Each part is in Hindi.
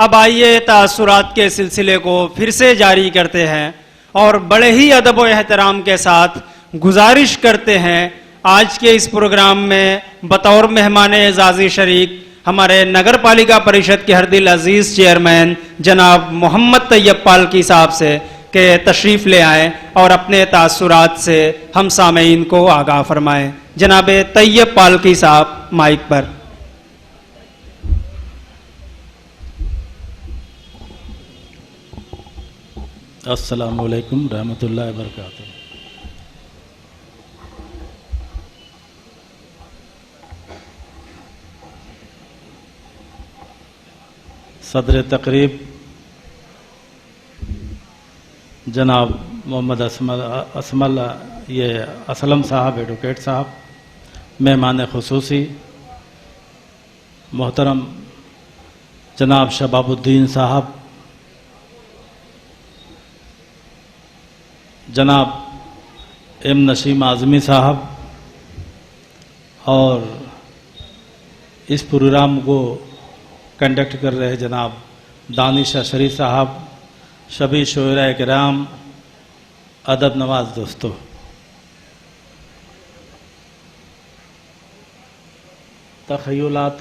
अब आइए तासुरात के सिलसिले को फिर से जारी करते हैं और बड़े ही अदब व एहतराम के साथ गुजारिश करते हैं आज के इस प्रोग्राम में बतौर मेहमान एजाज़ी शरीक हमारे नगर पालिका परिषद के हरदिल अजीज चेयरमैन जनाब मोहम्मद तैयब पालकी साहब से के तशरीफ़ ले आएँ और अपने तासुरात से हम सामीन को आगाह फरमाएँ। जनाब तैयब पालकी साहब माइक पर। अस्सलामु अलैकुम रहमतुल्लाहि व बरकातुहू। सदर तकरीब जनाब मोहम्मद असलम साहब, एडवोकेट साहब, मेहमान खुसूसी मोहतरम जनाब शबाबुद्दीन साहब, जनाब एम नसीम आज़मी साहब और इस प्रोग्राम को कंडक्ट कर रहे जनाब दानिश अशरी साहब, सभी शोहरा किराम, अदब नवाज दोस्तों, तख़य्युलात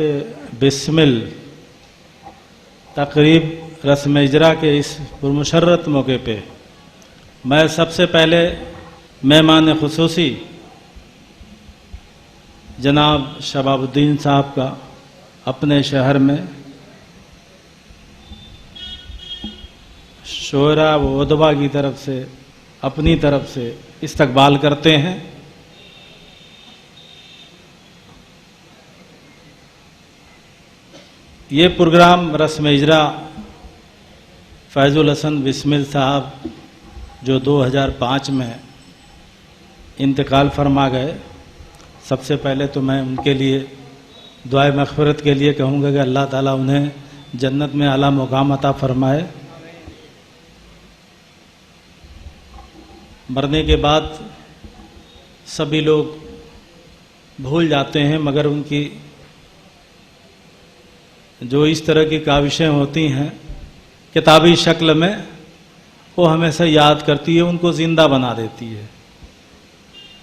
बिस्मिल तकरीब रस्म इजरा के इस पुरमुशर्रत मौके पे मैं सबसे पहले मेहमान खुसूसी जनाब शबाबुद्दीन साहब का अपने शहर में शोहरा व उदबा की तरफ से अपनी तरफ से इस्तकबाल करते हैं। ये प्रोग्राम रस्म इजरा फैजुल हसन बिस्मिल साहब जो 2005 में इंतकाल फरमा गए, सबसे पहले तो मैं उनके लिए दुआए मग़फ़िरत के लिए कहूँगा कि अल्लाह ताला उन्हें जन्नत में आला मुकाम अता फरमाए। मरने के बाद सभी लोग भूल जाते हैं, मगर उनकी जो इस तरह की काविशें होती हैं किताबी शक्ल में, वो हमेशा याद करती है, उनको ज़िंदा बना देती है।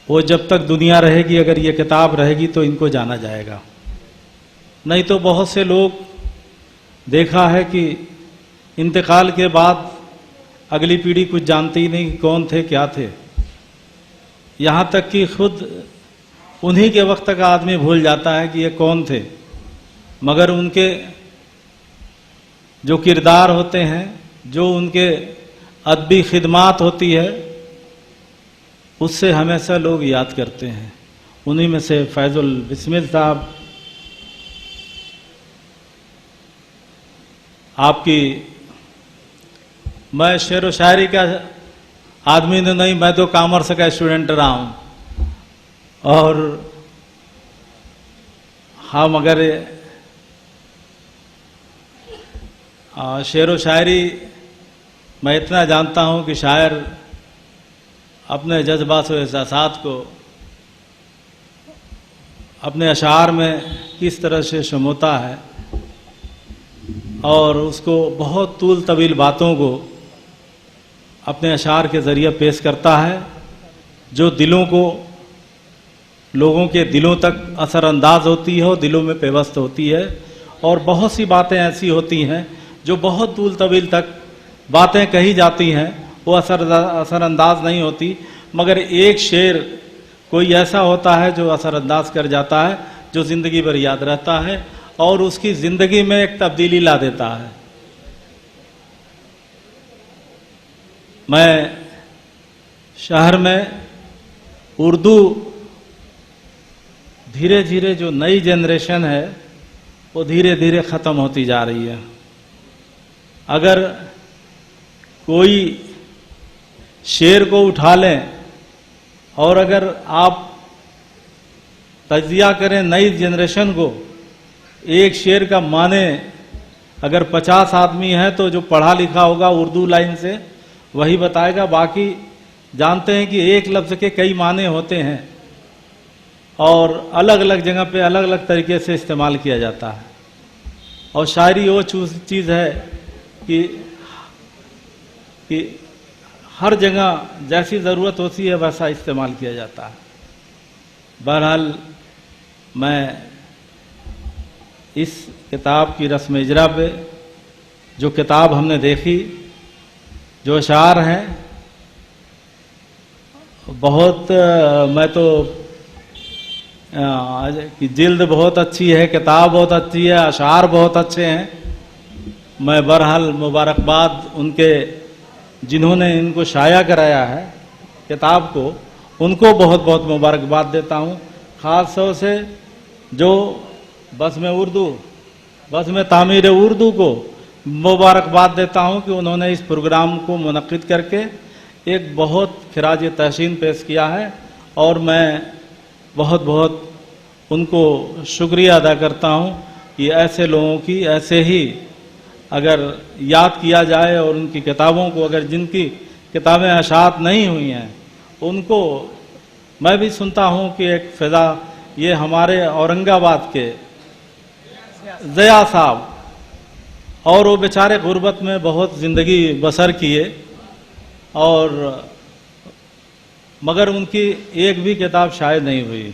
वो जब तक दुनिया रहेगी, अगर ये किताब रहेगी तो इनको जाना जाएगा, नहीं तो बहुत से लोग देखा है कि इंतकाल के बाद अगली पीढ़ी कुछ जानती ही नहीं कि कौन थे क्या थे, यहाँ तक कि खुद उन्हीं के वक्त तक आदमी भूल जाता है कि ये कौन थे, मगर उनके जो किरदार होते हैं, जो उनके अदबी खिदमात होती है, उससे हमेशा लोग याद करते हैं। उन्हीं में से फैजुल बिस्मिल साहब, आपकी मैं शेर व शायरी का आदमी तो नहीं, मैं तो कॉमर्स का स्टूडेंट रहा हूँ, और हाँ, मगर शेर व शायरी मैं इतना जानता हूँ कि शायर अपने जज्बात व एहसासात को अपने अशार में किस तरह से शमोता है और उसको बहुत तूल तवील बातों को अपने अशार के ज़रिए पेश करता है, जो दिलों को, लोगों के दिलों तक असरअंदाज होती है और दिलों में पेवस्त होती है। और बहुत सी बातें ऐसी होती हैं जो बहुत तूल तवील तक बातें कही जाती हैं, वो असरअंदाज नहीं होती, मगर एक शेर कोई ऐसा होता है जो असरअंदाज कर जाता है, जो ज़िंदगी भर याद रहता है और उसकी ज़िंदगी में एक तब्दीली ला देता है। मैं शहर में उर्दू धीरे धीरे, जो नई जनरेशन है वो धीरे धीरे ख़त्म होती जा रही है। अगर कोई शेर को उठा लें और अगर आप तज्जिया करें नई जनरेशन को, एक शेर का माने अगर 50 आदमी हैं तो जो पढ़ा लिखा होगा उर्दू लाइन से वही बताएगा। बाकी जानते हैं कि एक लफ्ज़ के कई माने होते हैं और अलग अलग जगह पे अलग अलग तरीके से इस्तेमाल किया जाता है। और शायरी वो चीज़ है कि हर जगह जैसी ज़रूरत होती है वैसा इस्तेमाल किया जाता है। बहरहाल मैं इस किताब की रस्म इजरा पे, जो किताब हमने देखी, जो अशार हैं, बहुत मैं तो कि जिल्द बहुत अच्छी है, किताब बहुत अच्छी है, अशार बहुत अच्छे हैं। मैं बहरहाल मुबारकबाद उनके जिन्होंने इनको शाया कराया है किताब को, उनको बहुत बहुत मुबारकबाद देता हूँ। ख़ास तौर से जो बज़्म तामीर उर्दू को मुबारकबाद देता हूँ कि उन्होंने इस प्रोग्राम को मुनक़्क़िद करके एक बहुत खिराज तहसीन पेश किया है, और मैं बहुत बहुत उनको शुक्रिया अदा करता हूँ कि ऐसे लोगों की ऐसे ही अगर याद किया जाए, और उनकी किताबों को, अगर जिनकी किताबें अशात नहीं हुई हैं उनको, मैं भी सुनता हूँ कि एक फ़िज़ा, ये हमारे औरंगाबाद के ज़िया साहब, और वो बेचारे गुर्बत में बहुत ज़िंदगी बसर किए, और मगर उनकी एक भी किताब शायद नहीं हुई।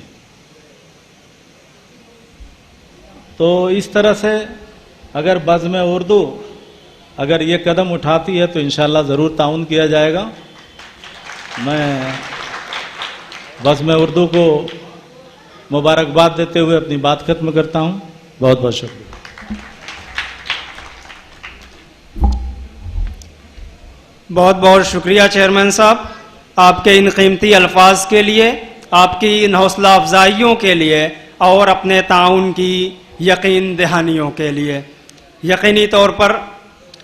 तो इस तरह से अगर बज़्म उर्दू अगर ये कदम उठाती है तो इंशाअल्लाह ज़रूर ताउन किया जाएगा। मैं बज़्म उर्दू को मुबारकबाद देते हुए अपनी बात खत्म करता हूँ। बहुत बहुत शुक्रिया। बहुत बहुत शुक्रिया चेयरमैन साहब, आपके इन कीमती अल्फाज के लिए, आपकी इन हौसला अफजाइयों के लिए, और अपने ताउन की यकीन दहानियों के लिए। यकीनी तौर पर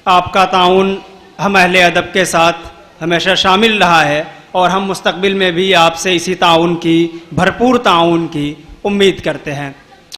आपका ताउन हम अहले अदब के साथ हमेशा शामिल रहा है, और हम मुस्तकबिल में भी आपसे इसी ताउन की, भरपूर ताउन की उम्मीद करते हैं।